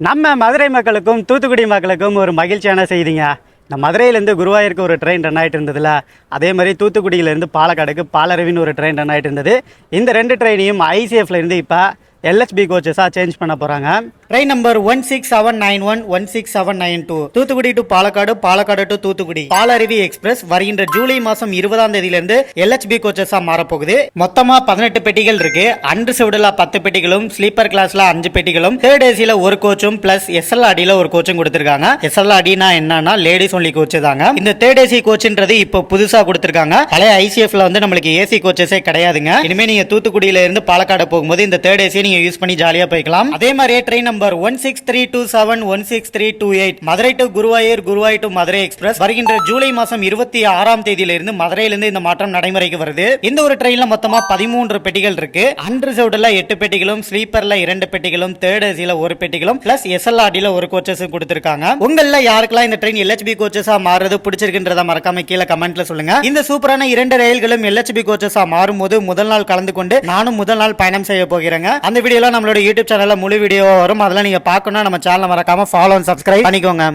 நம்ம மதுரை மக்களுக்கும் தூத்துக்குடி மக்களுக்கும் ஒரு மகிழ்ச்சியான செய்திங்க. இந்த மதுரையிலேருந்து குருவாயூருக்கு ஒரு ட்ரெயின் ரன் ஆகிட்டு இருந்ததுல, அதே மாதிரி தூத்துக்குடியிலேருந்து பாலக்காடுக்கு பாலருவின்னு ஒரு ட்ரெயின் ரன் ஆகிட்டு இருந்தது. இந்த ரெண்டு ட்ரெயினையும் ஐசிஎஃப்லேருந்து இப்போ எல்ஹெச்பி கோச்சஸாக சேஞ்ச் பண்ண போகிறாங்க. Train number 16791 16792 Thoothukudi to Palakkad, Palakkad to Thoothukudi Palaruvi express வருகின்ற ஜூலை மாதம் 20ஆம் தேதியிலிருந்து எல்ஹெச்பி கோச்சஸாக மாறப்போகுது. மொத்தமாக 18 பெட்டிகள் இருக்கு. அன்ரிசர்வ்டில் 10 பெட்டிகளும், ஸ்லீப்பர் கிளாஸில் 5 பெட்டிகளும், தேர்ட் ஏசியில் ஒரு கோச்சும் பிளஸ் எஸ்எல்ஆர்டியில் ஒரு கோச்சும் கொடுத்துருக்காங்க. எஸ்எல்ஆர்டினா என்னன்னா லேடிஸ் ஒன்லி கோச் தாங்க. இந்த தேர்ட் ஏசி கோச்சுன்றது இப்போ புதுசாக கொடுத்துருக்காங்க. பழைய ஐசிஎஃப்ல வந்து நம்மளுக்கு ஏசி கோச்சஸே கிடையாதுங்க. இனிமேல் நீங்கள் தூத்துக்குடியில இருந்து பாலக்காடு போகும்போது இந்த தேர்ட் ஏசி நீங்க யூஸ் பண்ணி ஜாலியா போய்க்கலாம். அதே மாதிரி train number 16327 16328 Madurai to Guruvayur, Guruvayur to Madurai express வருகின்ற ஜூலை மாதம் 26ஆம் தேதியிலிருந்து மதுரையிலிருந்து இந்த மாற்றம் நடைமுறைக்கு வருது. இந்த ஒரு ட்ரெயின்ல மொத்தமா 13 பெட்டிகள் இருக்கு. அன்ரிசர்வ்ட்ல 8 பெட்டிகளும், ஸ்லீப்பர்ல 2 பெட்டிகளும், தேர்ட் ஏசில ஒரு பெட்டிகளும் பிளஸ் எஸ்எல்ஆர்டில ஒரு கோச்சஸ் கொடுத்திருக்காங்க. உங்கள யாருக்கெல்லாம் இந்த ட்ரெயின் எல்ஹெச்பி கோச்சஸா மாறுறது பிடிச்சிருக்குன்றத மறக்காம கீழே கமெண்ட்ல சொல்லுங்க. இந்த சூப்பரான 2 ரயில்களும் எல்ஹெச்பி கோச்சஸா மாறும்போது முதல் நாள் கலந்து கொண்டு நானும் முதல் நாள் பயணம் செய்ய போகிறேங்க. அந்த வீடியோல நம்மளோட யூடியூப் சேனல்ல முழு வீடியோ வரும். அதெல்லாம் நீங்க பார்க்கணும். நம்ம சேனலை மறக்காம ஃபாலோ அண்ட் சப்ஸ்கிரைப் பண்ணிக்கோங்க.